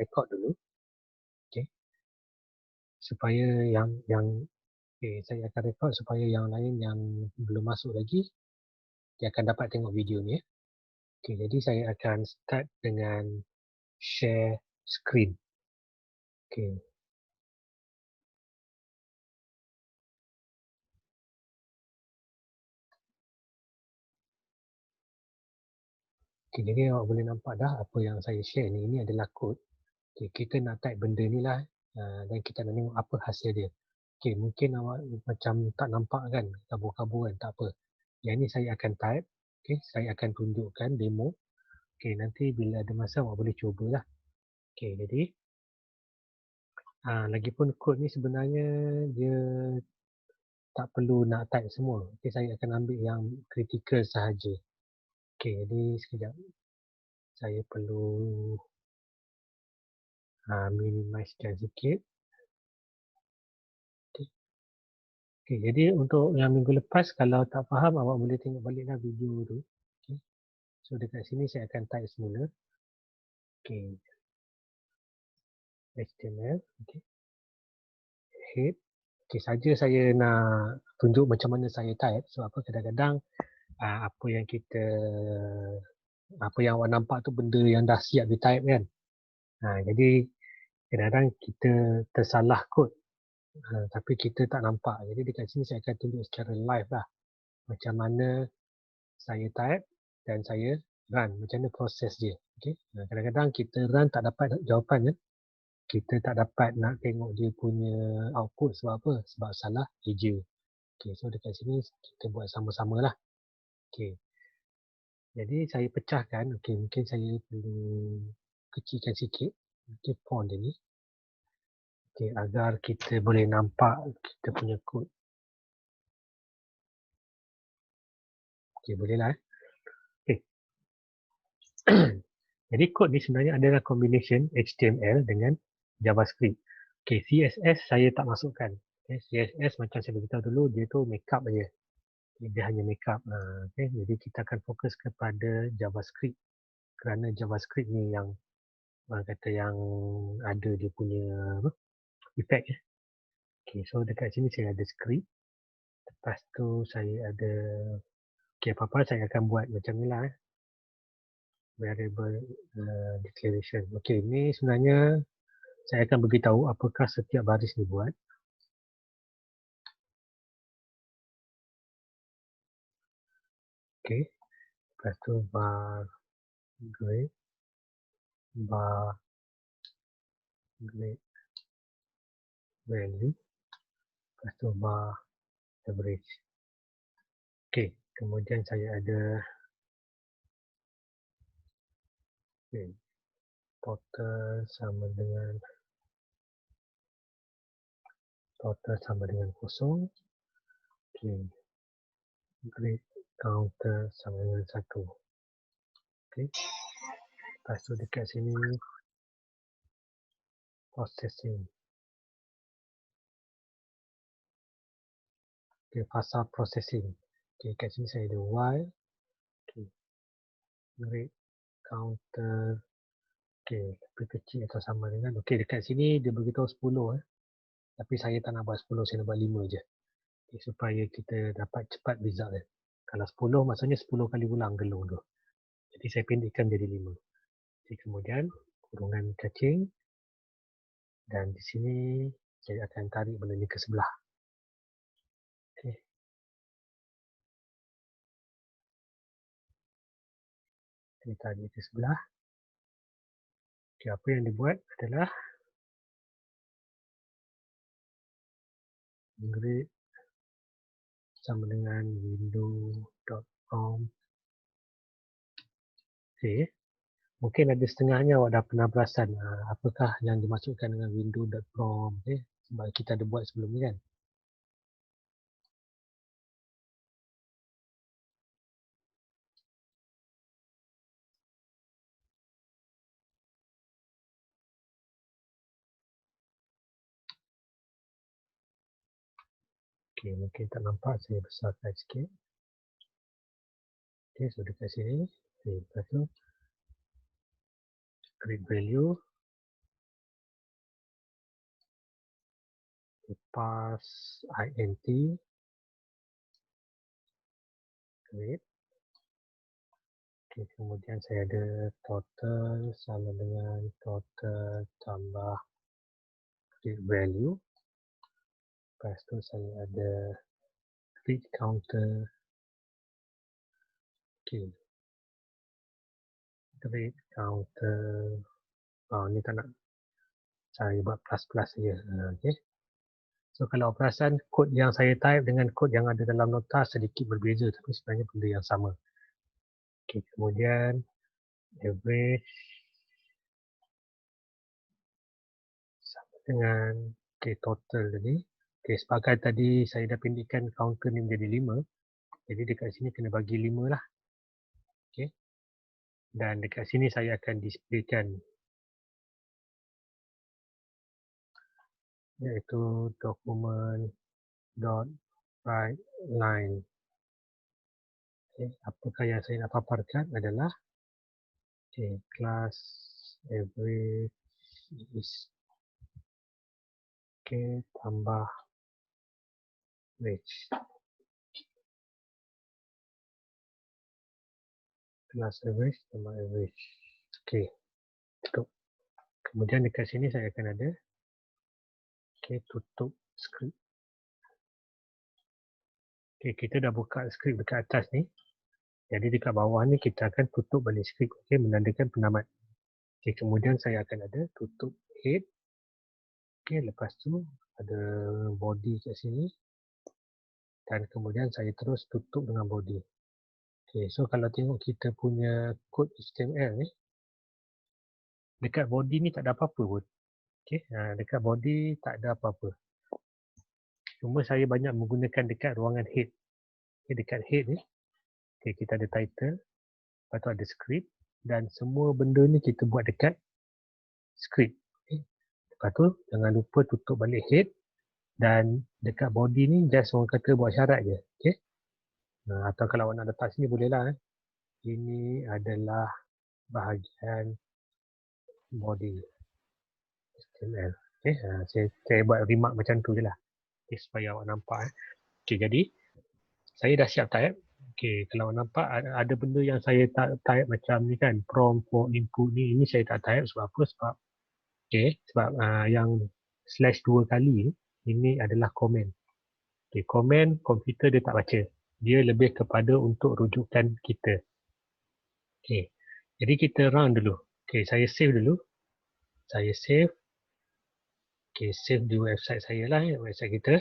record dulu. Okey. Supaya saya akan record supaya yang lain yang belum masuk lagi dia akan dapat tengok video ni. Okey, jadi saya akan start dengan share screen. Okey. Okey, jadi awak boleh nampak dah apa yang saya share ni. Ini adalah kod. Okey, kita nak type benda ni lah dan kita nak tengok apa hasil dia. Okey, mungkin awak macam tak nampak kan, kabur-kabur kan, tak apa. Yang ni saya akan type. Okey, saya akan tunjukkan demo. Okey, nanti bila ada masa awak boleh cubalah. Okey, jadi lagipun kod ni sebenarnya dia tak perlu nak type semua. Okey, saya akan ambil yang kritikal sahaja. Okey, jadi sekejap. Saya perlu minimizekan sikit. Okey, jadi untuk yang minggu lepas kalau tak faham awak boleh tengok baliklah video tu. Okey. So dekat sini saya akan type semula. Okey. HTML, okey. Head. Okey, saja saya nak tunjuk macam mana saya type. So apa kadang-kadang apa yang awak nampak tu benda yang dah siap di type kan. Jadi kadang-kadang kita tersalah kod. Tapi kita tak nampak. Jadi dekat sini saya akan tunjuk secara live lah. Macam mana saya type dan saya run. Macam mana proses dia. Okay. Kadang-kadang kita run tak dapat jawapan. Kita tak dapat nak tengok dia punya output sebab apa? Sebab salah eja. Okay. So dekat sini kita buat sama-sama lah. Okay. Jadi saya pecahkan. Okay. Mungkin saya perlu kecilkan sikit. Okay. Font dia ni. Okay. Agar kita boleh nampak kita punya kod. Okay. Bolehlah. Okay. Jadi kod ni sebenarnya adalah combination HTML dengan JavaScript. Okay, CSS saya tak masukkan. Okay, CSS macam saya beritahu dulu, dia tu makeup aja. Dia hanya makeup. Okay, jadi kita akan fokus kepada JavaScript. Kerana JavaScript ni yang orang kata yang ada dia punya effect. Okay, so dekat sini saya ada script. Lepas tu saya ada, okay, apa-apa saya akan buat macam ni lah. Variable declaration. Okay, ni sebenarnya saya akan beritahu apakah setiap baris ni buat. Okay. Lepas tu bar grade. Bar grade value. Lepas tu bar average. Okay. Kemudian saya ada total sama dengan kosong. Okay. Grade counter sama dengan 1. Okay. Lepas tu dekat sini processing. Okay, fasa processing. Okay, kat sini saya ada while. Okay. Grade counter. Okay, lebih kecil atau sama dengan. Okay, dekat sini dia beritahu 10. Tapi saya tak nak buat 10, saya nak buat 5 je. Okay, supaya kita dapat cepat result dia. Kalau 10 maksudnya 10 kali ulang gelung tu. Jadi saya pendekkan jadi 5. Jadi kemudian kurungan cacing. Dan di sini saya akan tarik benda ni ke sebelah. Okay. Kita tarik ke sebelah. Okay, apa yang dibuat adalah grade sama dengan window.com. Okay. Mungkin ada setengahnya awak dah pernah perasan apakah yang dimasukkan dengan window.com. Okay. Sebab kita ada buat sebelum ni kan. Okay, mungkin tak nampak, saya besarkan sikit. Okay, so dekat sini, okay, lepas tu, grade value, Lepas int create. Okay, kemudian saya ada total sama dengan total tambah create value. Lepas tu saya ada create counter. Okay, create counter. Ni tak nak saya buat plus saja. Okay. So kalau perasan kod yang saya type dengan kod yang ada dalam nota sedikit berbeza tapi sebenarnya benda yang sama. Okay, kemudian average sama dengan total tadi. Okay, sebagai tadi saya dah pendekkan counter ni menjadi 5. Jadi dekat sini kena bagi 5 lah. Okay. Dan dekat sini saya akan displaykan iaitu document.writeLine. Okay, apakah yang saya nak paparkan adalah class average is tambah average. Class average tambah average. Okay, tutup. Kemudian dekat sini saya akan ada tutup script. Okay, kita dah buka script dekat atas ni. Jadi dekat bawah ni kita akan tutup balik script. Okay, menandakan penamat. Okay, kemudian saya akan ada tutup head. Okay, lepas tu ada body kat sini. Dan kemudian saya terus tutup dengan body. Okay, so kalau tengok kita punya kod HTML ni, dekat body ni tak ada apa-apa pun. Okay, dekat body tak ada apa-apa. Cuma saya banyak menggunakan dekat ruangan head. Okay, dekat head ni, okay, kita ada title, lepas tu ada script dan semua benda ni kita buat dekat script. Okay. Lepas tu jangan lupa tutup balik head dan dekat body ni just orang kata buat syarat je. Okay. Atau kalau awak nak letak sini boleh lah. Ini adalah bahagian body HTML. Okay. Saya buat remark macam tu je lah. Okay, supaya awak nampak. Okay, jadi saya dah siap type. Okay, kalau awak nampak ada benda yang saya type macam ni kan, prompt for input ni, ini saya tak type sebab apa? Sebab yang /2 kali ni, ini adalah komen. Okay, komen komputer dia tak baca. Dia lebih kepada untuk rujukan kita. Okay, jadi kita run dulu. Okay, saya save dulu. Saya save. Okay, save di website saya lah, website kita.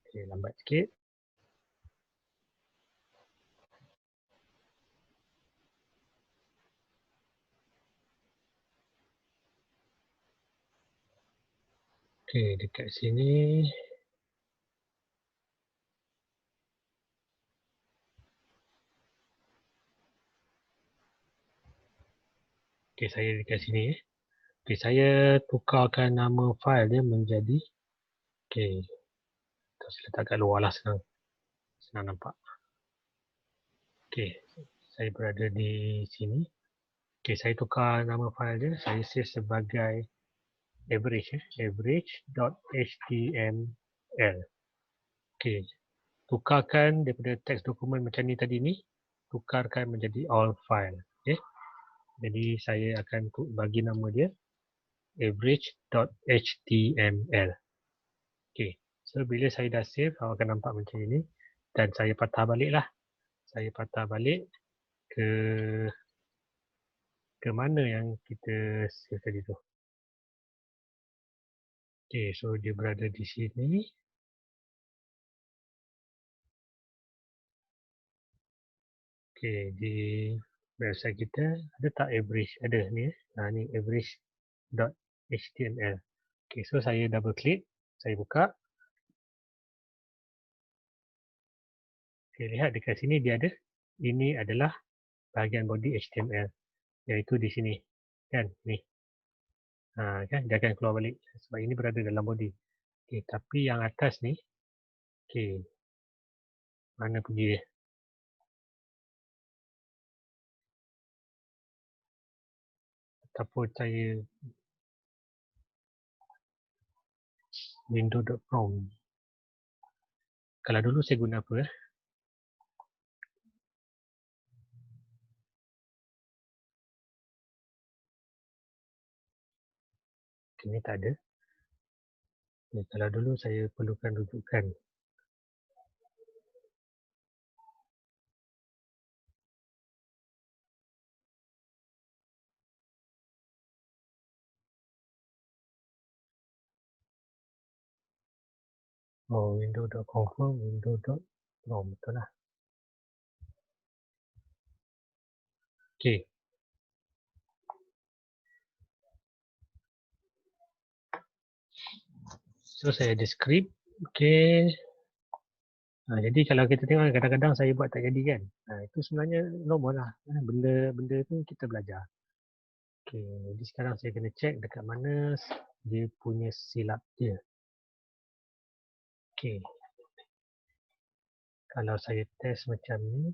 Okay, lambat sikit. Okay, dekat sini. Okay, saya dekat sini. Okay, saya tukarkan nama file dia menjadi. Okay, terus letak kat luar lah senang. Senang nampak. Okay, saya berada di sini. Okay, saya tukar nama file dia. Saya save sebagai average. Average.html. Okay, tukarkan daripada teks dokumen macam ni tadi ni. Tukarkan menjadi all file. Okay, jadi saya akan bagi nama dia average.html. Okay, so bila saya dah save, awak akan nampak macam ini. Dan saya patah balik lah. Saya patah balik ke mana yang kita save tadi tu. Okay, so dia berada di sini. Okay, di website kita ada tak average? Ada ni. Ni average.html. Okay, so saya double click. Saya buka. Okay, lihat dekat sini dia ada. Ini adalah bahagian body HTML. Iaitu di sini. Kan? Ni. Kan? Dia akan keluar balik. Sebab ini berada dalam body. Okay, tapi yang atas ni. Okay. Mana pergi dia? ataupun saya window.prom. Kalau dulu saya guna apa? Ini tak ada. Kalau dulu saya perlukan rujukan. Oh, window.confirm, window.prom, betul lah. Okay. So, saya ada script. Okay. Jadi kalau kita tengok kadang-kadang saya buat tak jadi kan. Itu sebenarnya normal lah. Benda-benda tu kita belajar. Okay. Jadi sekarang saya kena check dekat mana dia punya silap dia. Okay. Kalau saya test macam ni.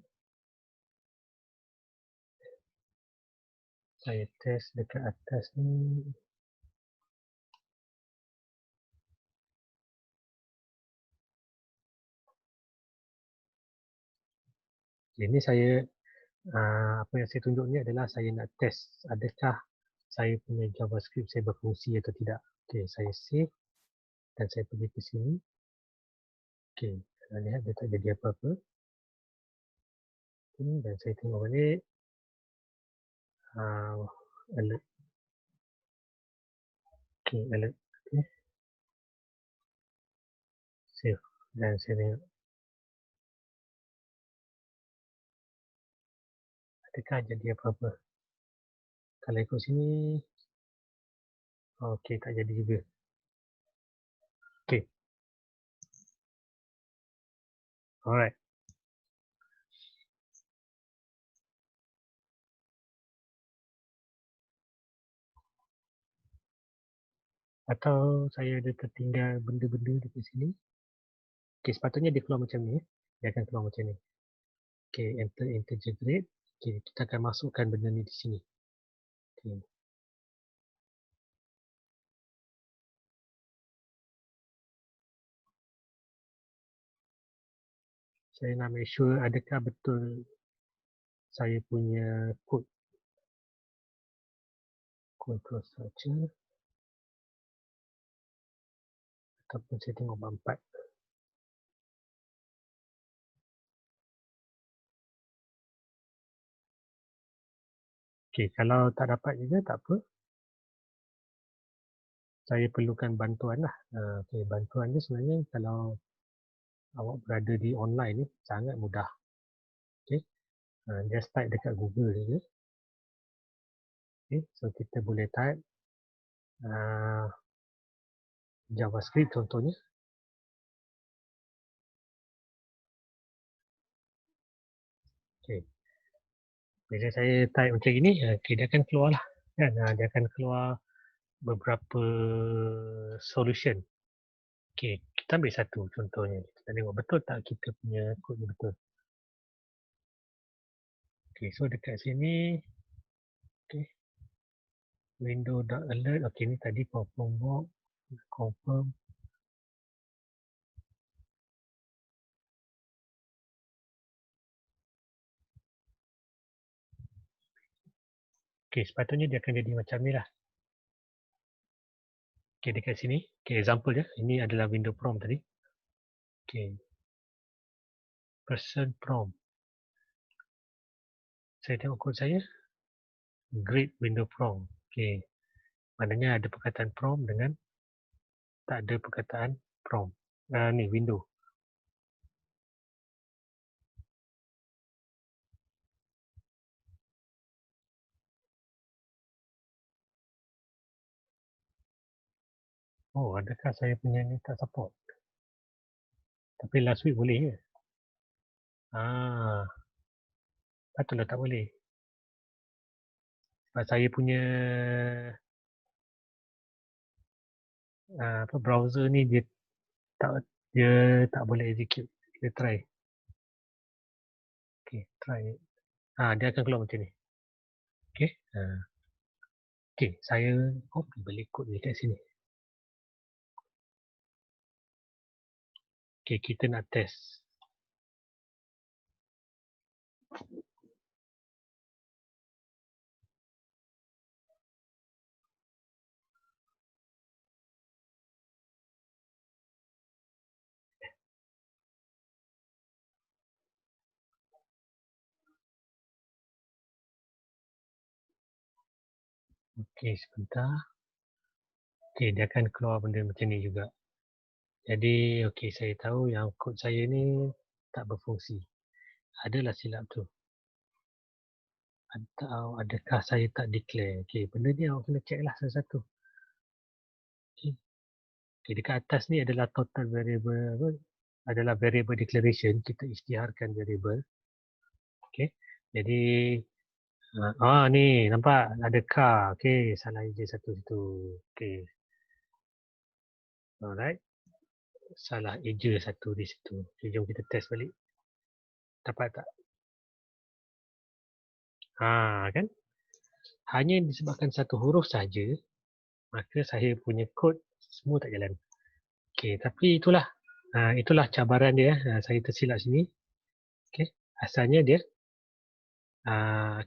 Saya test dekat atas ni. Ini saya apa yang saya tunjuk ni adalah saya nak test adakah saya punya JavaScript saya berfungsi atau tidak. Okey, saya save dan saya pergi ke sini. Okey, kita lihat dia tak jadi apa-apa. Dan saya tengok balik alert. Okey, alert. Okey. Save dan saya tengok adakah jadi apa-apa. Kalau ikut sini okey, tak jadi juga. Okey. Alright. Atau saya ada tertinggal benda-benda dekat sini. Okey, sepatutnya dia keluar macam ni. Dia akan keluar macam ni. Okey, enter integer grade. Okey, kita akan masukkan benda ni di sini. Okey. Saya nak make sure adakah betul saya punya code control structure ataupun saya tengok bab 4. Okey, kalau tak dapat juga tak apa. Saya perlukan bantuan lah. Okey, bantuan ni sebenarnya kalau awak berada di online ni sangat mudah. Okey. Just type dekat Google saja. Okey, so kita boleh type JavaScript contohnya. Okey. Bila saya type macam ini, okay, dia akan keluar lah. Kan? Dia akan keluar beberapa solution. Okey, kita ambil satu contohnya. Kita tengok betul tak kita punya kod ni betul. Okey, so dekat sini okey. Window.alert. Okey, ni tadi confirm box, confirm. Okey, sepatutnya dia akan jadi macam ni lah. Okey, dekat sini. Okey, example je. Ini adalah window prom tadi. Okey. Person prom. Saya tengok kod saya. Grade window prom. Okey. Maknanya ada perkataan prom dengan tak ada perkataan prom. Ni window. Oh, adakah saya punya ni tak support? Tapi last week boleh ke? Patutlah tak boleh. Sebab saya punya browser ni dia tak boleh execute. Kita try. Okay, try. Dia akan keluar macam ni. Okay. Okey, saya copy balik kod ni kat sini. Okey, kita nak test. Okey, sebentar. Okey, dia akan keluar benda macam ni juga. Jadi, okey, saya tahu yang kod saya ni tak berfungsi. Adalah silap tu. Atau adakah saya tak declare? Okey, benda ni awak kena check lah satu-satu. Okey. Okey, dekat atas ni adalah total variable apa? Adalah variable declaration. Kita isytiharkan variable. Okey. Jadi, ni nampak ada car. Okey, salah je satu situ. Okey. Alright. Salah eja satu di situ. Okay, jom kita test balik. Dapat tak? Kan? Hanya disebabkan satu huruf saja, maka saya punya kod semua tak jalan. Okey, tapi itulah. Itulah cabaran dia. Saya tersilap sini. Okey, asalnya dia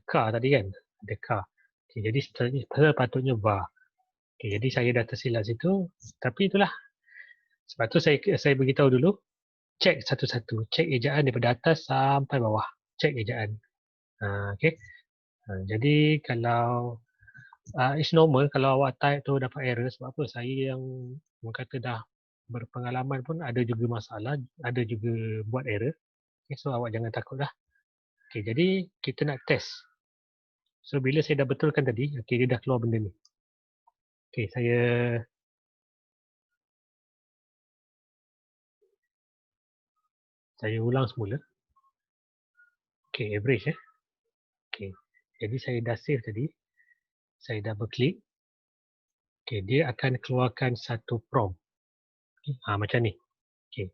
car tadi kan? Ada car. Okey, jadi sepatutnya var. Okey, jadi saya dah tersilap situ. Tapi itulah. Sebab tu saya beritahu dulu. Cek satu-satu. Cek ejaan daripada atas sampai bawah. Cek ejaan. Okey. Jadi kalau it's normal kalau awak type tu dapat error. Sebab apa? Saya yang orang kata dah berpengalaman pun ada juga masalah. Ada juga buat error. Okay, so awak jangan takut lah. Okay, jadi kita nak test. So bila saya dah betulkan tadi, okay, dia dah keluar benda ni. Okay, saya ulang semula. Okay, average Okay, jadi saya dah save tadi. Saya double click. Okay, dia akan keluarkan satu prompt. Okay, macam ni. Okay.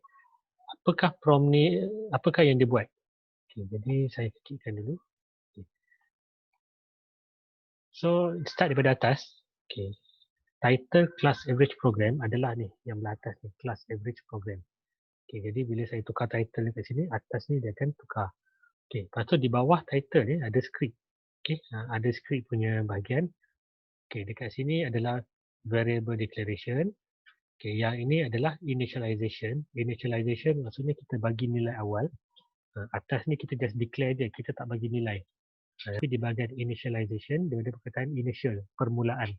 Apakah prompt ni, apakah yang dia buat? Okay, jadi saya klikkan dulu. Okay. So, start daripada atas. Okay. Title class average program adalah ni, yang belah atas ni, class average program. Okay, jadi bila saya tukar title ni kat sini, atas ni dia akan tukar. Okay, lepas tu di bawah title ni ada script. Okay, ada script punya bahagian. Okay, dekat sini adalah variable declaration. Okay, yang ini adalah initialization. Initialization maksudnya kita bagi nilai awal. Atas ni kita just declare je, kita tak bagi nilai. Tapi di bahagian initialization, dia ada perkataan initial, permulaan.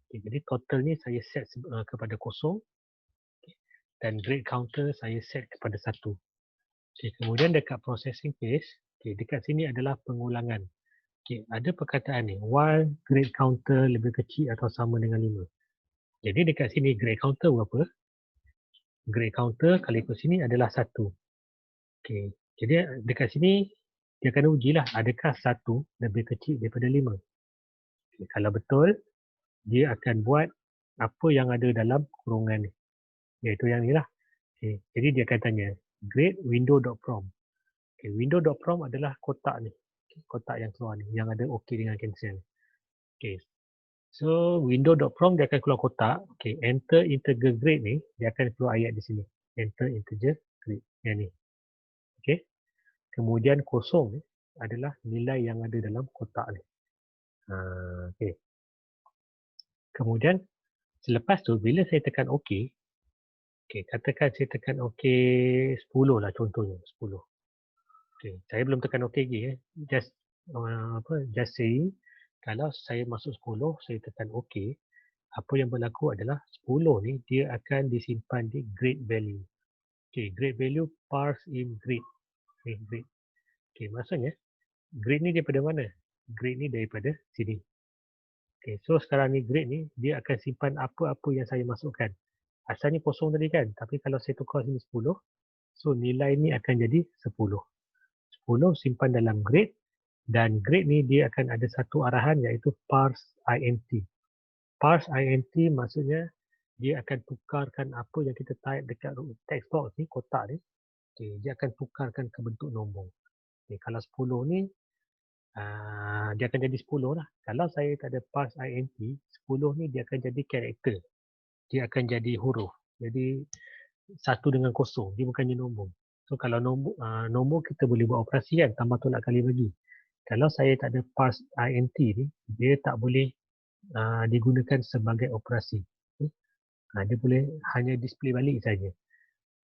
Okay, jadi total ni saya set kepada kosong. Okay, dan grade counter saya set kepada 1. Okay, kemudian dekat processing phase, okay, dekat sini adalah pengulangan. Okay, ada perkataan ni, while grade counter lebih kecil atau sama dengan 5. Jadi dekat sini grade counter berapa? Grade counter kali ikut sini adalah 1. Okay, jadi dekat sini dia akan ujilah adakah 1 lebih kecil daripada 5. Okay, kalau betul, dia akan buat apa yang ada dalam kurungan ni. Iaitu yang ni lah. Okay, jadi dia akan tanya, grade window.prompt. Okay, window.prompt adalah kotak ni. Okay, kotak yang keluar ni, yang ada OK dengan cancel. Okay, so window.prompt dia akan keluar kotak. Okay, enter integer grade ni, dia akan keluar ayat di sini. Enter integer grade. Yang ni. Okay, kemudian kosong ni adalah nilai yang ada dalam kotak ni. Okay. Kemudian, selepas tu, bila saya tekan OK, okay, katakan saya tekan OK 10 lah contohnya, 10. Okay, saya belum tekan OK lagi. Just just saying, kalau saya masuk 10, saya tekan OK, apa yang berlaku adalah 10 ni dia akan disimpan di grade value. Okay, grade value parse in grade. Okay, grade. Okay, maksudnya grade ni daripada mana? Grade ni daripada sini. Okay, so sekarang ni grade ni dia akan simpan apa-apa yang saya masukkan. Asalnya kosong tadi kan, tapi kalau saya tukar sini 10, so nilai ni akan jadi 10. 10 simpan dalam grade dan grade ni dia akan ada satu arahan iaitu parse int. Parse int maksudnya dia akan tukarkan apa yang kita type dekat text box ni, kotak ni. Okay, dia akan tukarkan ke bentuk nombor. Okay, kalau 10 ni dia akan jadi 10 lah. Kalau saya tak ada pass INT, 10 ni dia akan jadi karakter. Dia akan jadi huruf. Jadi 1 dengan 0, dia bukannya nombor. So kalau nombor kita boleh buat operasi kan, tambah tolak kali bagi. Kalau saya tak ada pass INT ni, dia tak boleh digunakan sebagai operasi. Dia boleh hanya display balik saja.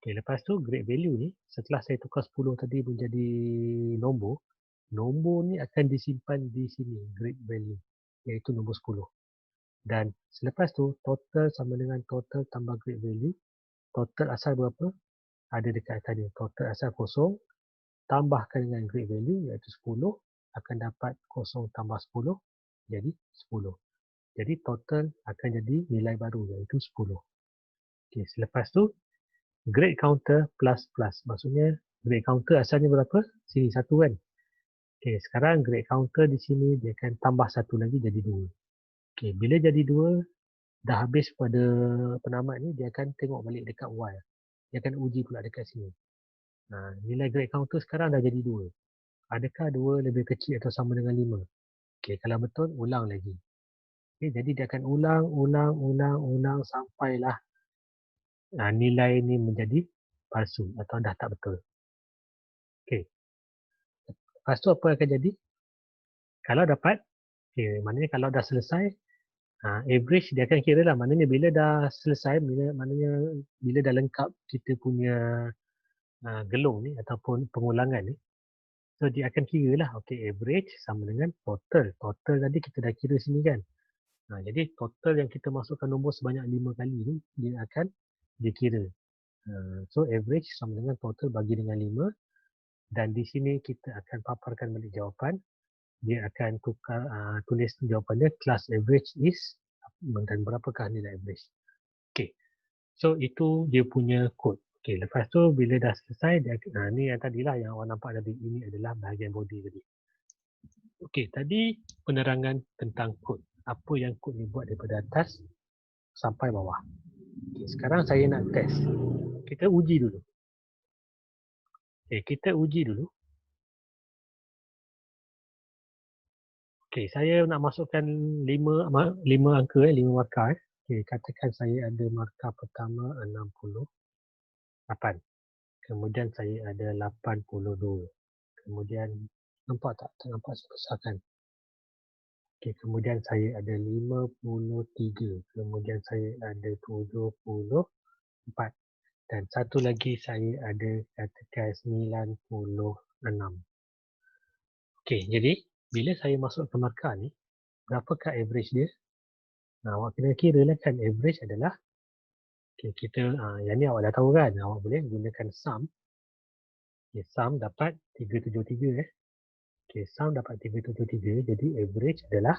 Okay, lepas tu grade value ni, setelah saya tukar 10 tadi menjadi nombor, nombor ni akan disimpan di sini, grade value, iaitu nombor 10. Dan selepas tu, total sama dengan total tambah grade value. Total asal berapa? Ada dekat atas ni. Total asal 0, tambahkan dengan grade value, iaitu 10, akan dapat 0 tambah 10, jadi 10. Jadi total akan jadi nilai baru, iaitu 10. Okay, selepas tu, grade counter plus plus. Maksudnya, grade counter asalnya berapa? Sini, 1 kan? Okay, sekarang grade counter di sini, dia akan tambah 1 lagi jadi 2. Okay, bila jadi 2, dah habis pada penamat ni, dia akan tengok balik dekat Y. Dia akan uji pula dekat sini. Nilai grade counter sekarang dah jadi 2. Adakah 2 lebih kecil atau sama dengan 5? Okay, kalau betul, ulang lagi. Okay, jadi dia akan ulang sampailah nilai ni menjadi palsu atau dah tak betul. Okay. Lepas tu apa akan jadi? Kalau dapat, okay, maknanya kalau dah selesai, average dia akan kira lah. Maknanya bila dah selesai, maknanya bila dah lengkap kita punya gelung ni ataupun pengulangan ni, so dia akan kira lah. Okay, average sama dengan total. Total tadi kita dah kira sini kan. Jadi total yang kita masukkan nombor sebanyak 5 kali ni, dia akan dikira. So average sama dengan total bagi dengan 5. Dan di sini kita akan paparkan balik jawapan. Dia akan tukar tulis jawapannya, class average is, dan berapakah nilai average. Okay. So itu dia punya kod. Okay, lepas tu bila dah selesai, ni yang tadilah yang awak nampak tadi. Ini adalah bahagian body tadi. Okay, tadi penerangan tentang kod. Apa yang kod ni buat daripada atas sampai bawah. Okay, sekarang saya nak test. Kita uji dulu. Okay, kita uji dulu. Okay, saya nak masukkan 5 angka, 5 markah. Okay, katakan saya ada markah pertama 68. Kemudian saya ada 82. Kemudian, nampak tak? Tak nampak saya besarkan. Okay, kemudian saya ada 53. Kemudian saya ada 74. Dan satu lagi saya ada katakan 96. Okay, jadi bila saya masuk ke markah ni, berapakah average dia? Awak kena kira lah kan, average adalah, okay, kita, yang ni awak dah tahu kan, awak boleh gunakan sum. Okay, sum dapat 373. Okay, sum dapat 373, jadi average adalah,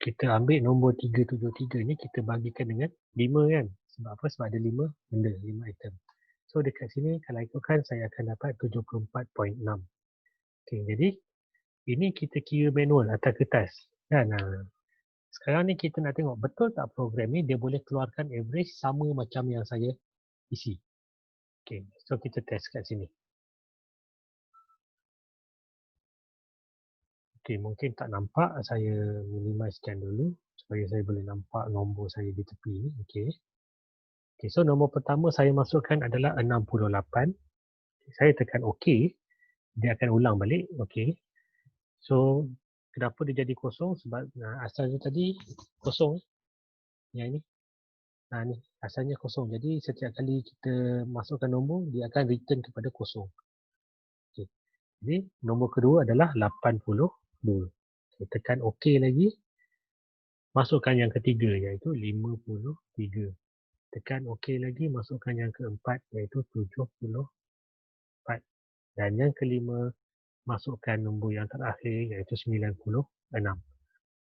kita ambil nombor 373 ni, kita bagikan dengan 5 kan. Sebab apa? Sebab ada 5 benda, 5 item. So dekat sini, kalau ikutkan, saya akan dapat 74.6. Okay, jadi, ini kita kira manual atas kertas. Kan? Sekarang ni kita nak tengok, betul tak program ni dia boleh keluarkan average sama macam yang saya isi. Okay, so kita test kat sini. Okay, mungkin tak nampak, saya minimizekan dulu supaya saya boleh nampak nombor saya di tepi ni. Okay. Okay, so nombor pertama saya masukkan adalah 68. Saya tekan OK, dia akan ulang balik. Okay. So, kenapa dia jadi kosong? Sebab asalnya tadi kosong. Yang ini. Ni, asalnya kosong. Jadi, setiap kali kita masukkan nombor, dia akan return kepada kosong. Okay. Jadi, nombor kedua adalah 82. Okay, tekan OK lagi. Masukkan yang ketiga, iaitu 53. Tekan OK lagi, masukkan yang keempat, iaitu 74. Dan yang kelima, masukkan nombor yang terakhir, iaitu 96.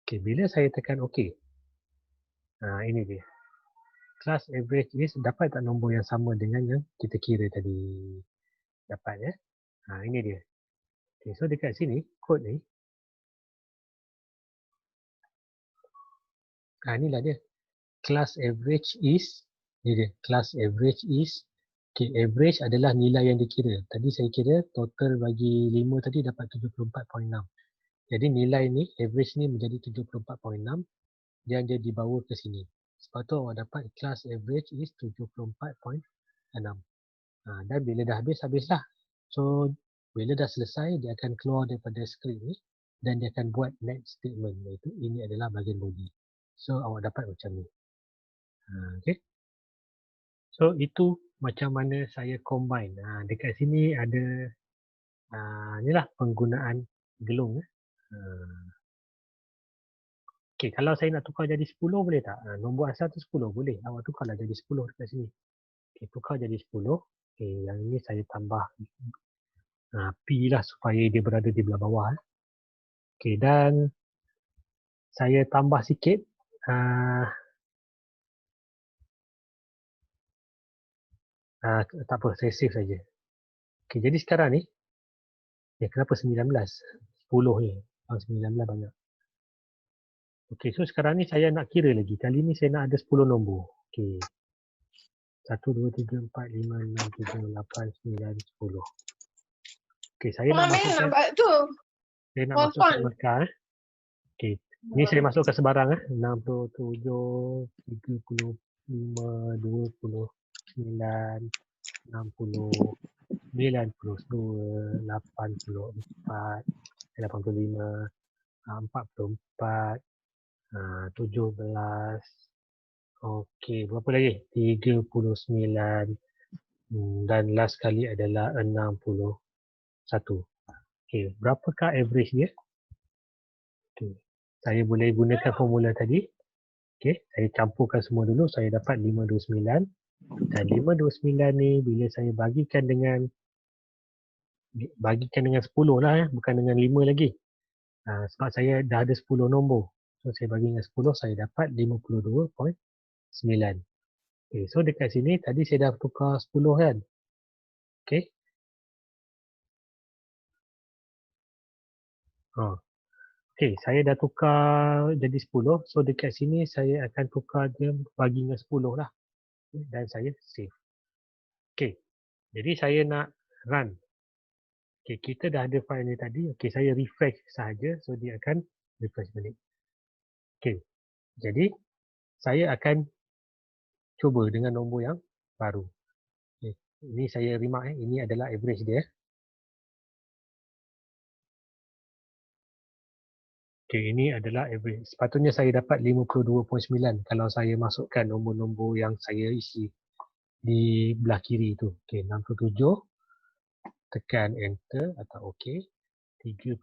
Okay, bila saya tekan OK, ini dia. Class average is, dapat tak nombor yang sama dengan yang kita kira tadi? Dapat ya. Ini dia. Okay, so dekat sini, kod ni. Inilah dia. Class average is, ni dia. Class average is Okay, average adalah nilai yang dikira. Tadi saya kira total bagi 5 tadi dapat 74.6. Jadi nilai ni, average ni menjadi 74.6 dan dia dibawa ke sini. Sebab tu awak dapat class average is 74.6. Dan bila dah habis, habislah. So, bila dah selesai, dia akan keluar daripada skrip ni dan dia akan buat next statement, iaitu ini adalah bahagian body. So, awak dapat macam ni. Okay. So, itu macam mana saya combine. Dekat sini ada inilah penggunaan gelung. Okay, kalau saya nak tukar jadi 10 boleh tak? Nombor asal tu 10 boleh. Awak tukarlah jadi 10 dekat sini. Okay, tukar jadi 10. Okay, yang ini saya tambah P lah supaya dia berada di belah bawah. Okay, dan saya tambah sikit. Tak apa, saya save saja. Okay, jadi sekarang ni, kenapa 19? 10 ni. 19 banyak. Okay, so sekarang ni saya nak kira lagi. Kali ni saya nak ada 10 nombor. Okay. 1, 2, 3, 4, 5, 6, 7, 8, 9, 10. Okay, saya nak masukkan. Saya nak masukkan markah. Okay. Ni saya masukkan sebarang. 67, 35, 20, 9, 60, 92, 84, 85, 44, 17. Okey, berapa lagi? 39. Dan last kali adalah 61. Okey, berapakah average dia? Okey. Saya boleh gunakan formula tadi. Okey, saya campurkan semua dulu. Saya dapat 529. Dan 529 ni bila saya bagikan dengan 10 lah, bukan dengan 5 lagi. Sebab saya dah ada 10 nombor. So saya bagi dengan 10, saya dapat 52.9. Okay, so dekat sini tadi saya dah tukar 10 kan. Okay. Okay, saya dah tukar jadi 10. So dekat sini saya akan tukar dia bagi dengan 10 lah. Dan saya save. Okay, jadi saya nak run. Okay, kita dah ada file ni tadi. Okay, saya refresh sahaja. So dia akan refresh balik. Okay, jadi saya akan cuba dengan nombor yang baru. Okay. Ini saya remark, ini adalah average dia. Okay, ini adalah average. Sepatutnya saya dapat 52.9 kalau saya masukkan nombor-nombor yang saya isi di belah kiri tu. Okay, 67, tekan enter atau OK. 35,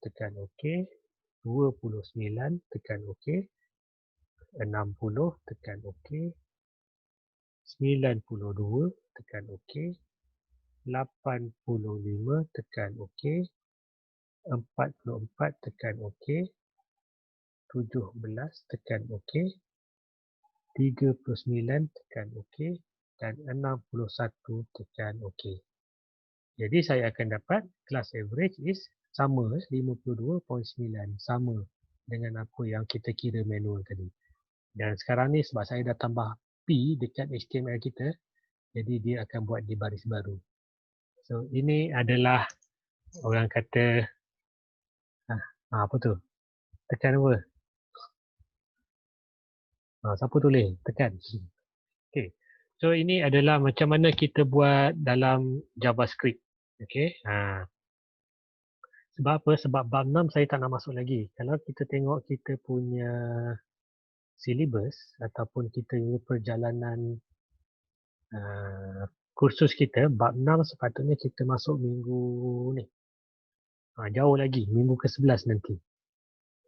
tekan OK. 29, tekan OK. 60, tekan OK. 92, tekan OK. 85, tekan OK. 44, tekan OK. 17, tekan OK. 39, tekan OK. Dan 61, tekan OK. Jadi saya akan dapat class average is sama 52.9. Sama dengan apa yang kita kira manual tadi. Dan sekarang ni sebab saya dah tambah P dekat HTML kita, jadi dia akan buat di baris baru. So ini adalah orang kata apa tu? Tekan apa? Siapa tulis? Tekan. Okay. So ini adalah macam mana kita buat dalam JavaScript. Okay. Sebab apa? Sebab bab 6 saya tak nak masuk lagi. Kalau kita tengok kita punya syllabus ataupun kita punya perjalanan kursus kita, bab 6 sepatutnya kita masuk minggu ni. Jauh lagi, minggu ke-11 nanti.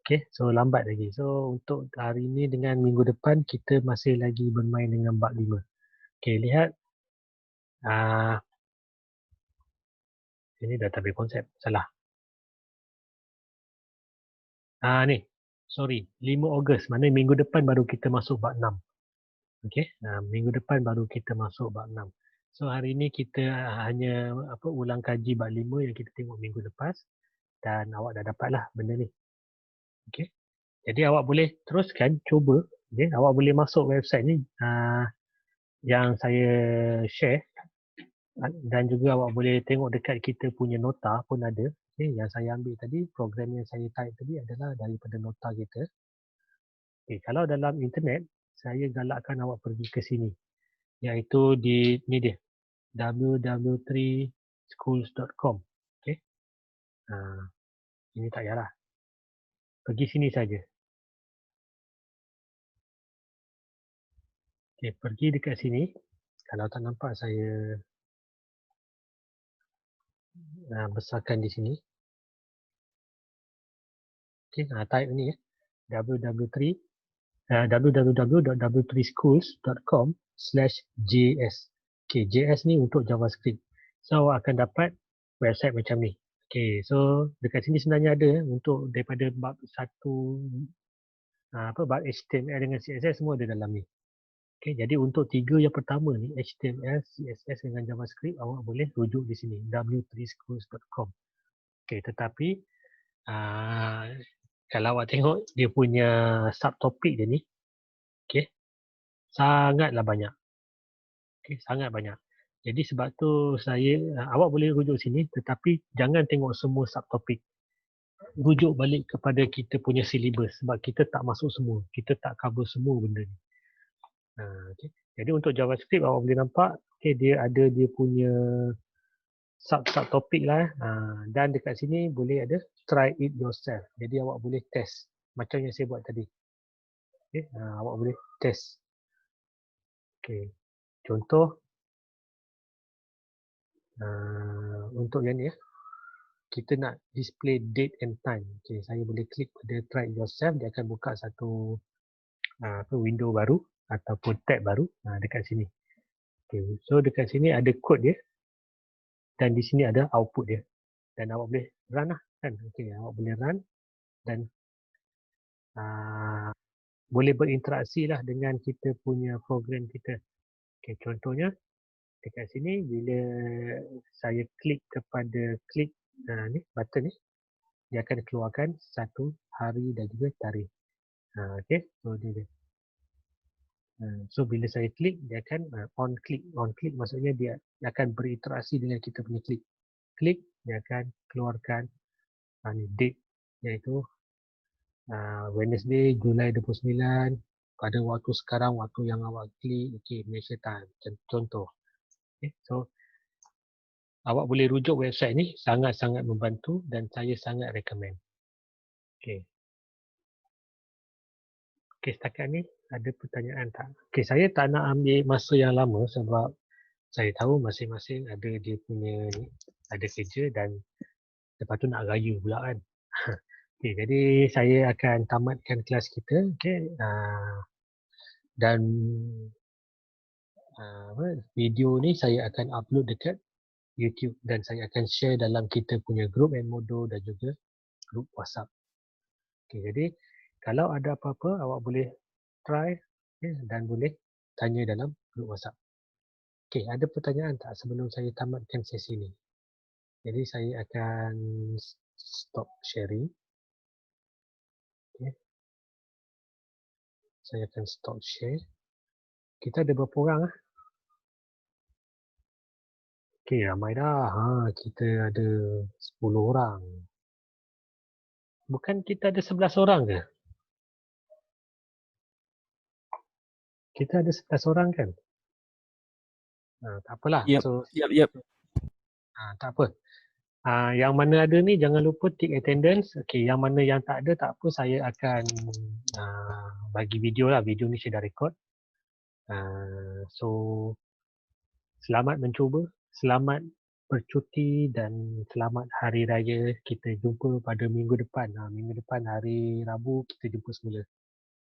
Okay, so lambat lagi. So untuk hari ni dengan minggu depan kita masih lagi bermain dengan bab 5. Okay, lihat. Ini dah tak konsep, salah. Ni, sorry, 5 Ogos. Mana minggu depan baru kita masuk bab 6. Okay, minggu depan baru kita masuk bab 6. So hari ni kita hanya ulang kaji bab 5 yang kita tengok minggu lepas. Dan awak dah dapatlah benda ni. Okay. Jadi awak boleh teruskan, cuba. Okay. Awak boleh masuk website ni yang saya share. Dan juga awak boleh tengok dekat kita punya nota pun ada. Okay, yang saya ambil tadi, program yang saya type tadi adalah daripada nota kita. Okay, kalau dalam internet, saya galakkan awak pergi ke sini. Iaitu di ni dia, www.schools.com. Okay. Ini tak payahlah. Pergi sini saja. Okay, pergi dekat sini. Kalau tak nampak saya besarkan di sini. Okay, type ni ya. www.w3schools.com/js. Okay, JS ni untuk JavaScript. So awak akan dapat website macam ni. Okay, so dekat sini sebenarnya ada untuk daripada bab bab HTML dengan CSS semua ada dalam ni. Okay, jadi untuk 3 yang pertama ni, HTML, CSS dengan JavaScript, awak boleh rujuk di sini, w3schools.com. Okay, tetapi kalau awak tengok dia punya subtopik dia ni, okay, sangatlah banyak. Okay, sangat banyak. Jadi sebab tu awak boleh rujuk sini, tetapi jangan tengok semua subtopik. Rujuk balik kepada kita punya syllabus sebab kita tak masuk semua. Kita tak cover semua benda ni. Okay. Jadi untuk JavaScript awak boleh nampak, okay, dia ada dia punya subtopik lah. Dan dekat sini boleh ada try it yourself. Jadi awak boleh test macam yang saya buat tadi. Okay. Awak boleh test. Okay. Contoh untuk yang ni ya. Kita nak display date and time. Okay, saya boleh klik pada try it yourself, dia akan buka satu window baru ataupun tab baru dekat sini. Okay, so dekat sini ada kod dia dan di sini ada output dia. Dan awak boleh run lah kan. Okay, awak boleh run dan boleh berinteraksi lah dengan kita punya program kita. Okay, contohnya dekat sini bila saya klik kepada ni button ni, dia akan keluarkan satu hari dan juga tarikh. Okay, so dia. So bila saya klik, dia akan on click. On click maksudnya dia akan berinteraksi dengan kita punya klik. Klik, dia akan keluarkan date, iaitu Wednesday, Julai 29, pada waktu sekarang, waktu yang awak klik, okay, Malaysia time. Contoh. Okay, so awak boleh rujuk website ni, sangat-sangat membantu dan saya sangat recommend. Okay. Okay, setakat ni ada pertanyaan tak? Okay, saya tak nak ambil masa yang lama sebab saya tahu masing-masing ada dia punya ni, ada kerja dan lepas tu nak raya pula kan. Okay, jadi saya akan tamatkan kelas kita. Okay, dan video ni saya akan upload dekat YouTube dan saya akan share dalam kita punya group Edmodo dan juga group WhatsApp. Okay, jadi kalau ada apa-apa awak boleh try dan boleh tanya dalam group WhatsApp. Okay, ada pertanyaan tak sebelum saya tamatkan sesi ni? Jadi saya akan stop sharing. Okay. Saya akan stop share. Kita ada berapa orang? Okay, ramai dah. Kita ada 10 orang. Bukan kita ada 11 orang ke? Kita ada 11 orang kan? Tak apalah. Yep. Tak apa. Yang mana ada ni jangan lupa tick attendance. Okay, yang mana yang tak ada tak apa, saya akan bagi video lah. Video ni saya dah record. So selamat mencuba, selamat bercuti dan selamat hari raya. Kita jumpa pada minggu depan. Minggu depan hari Rabu kita jumpa semula.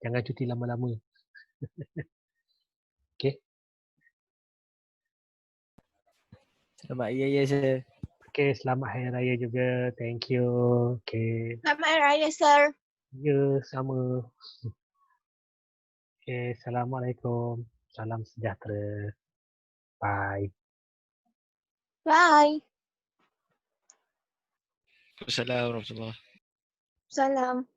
Jangan cuti lama-lama. Okay. Selamat Hari Raya, sir. Okay, selamat Hari Raya juga. Thank you. Okay. Selamat Hari Raya, sir. Ya, sama. Okay, Assalamualaikum. Salam sejahtera. Bye. Bye. Assalamualaikum warahmatullahi wabarakatuh. Salam.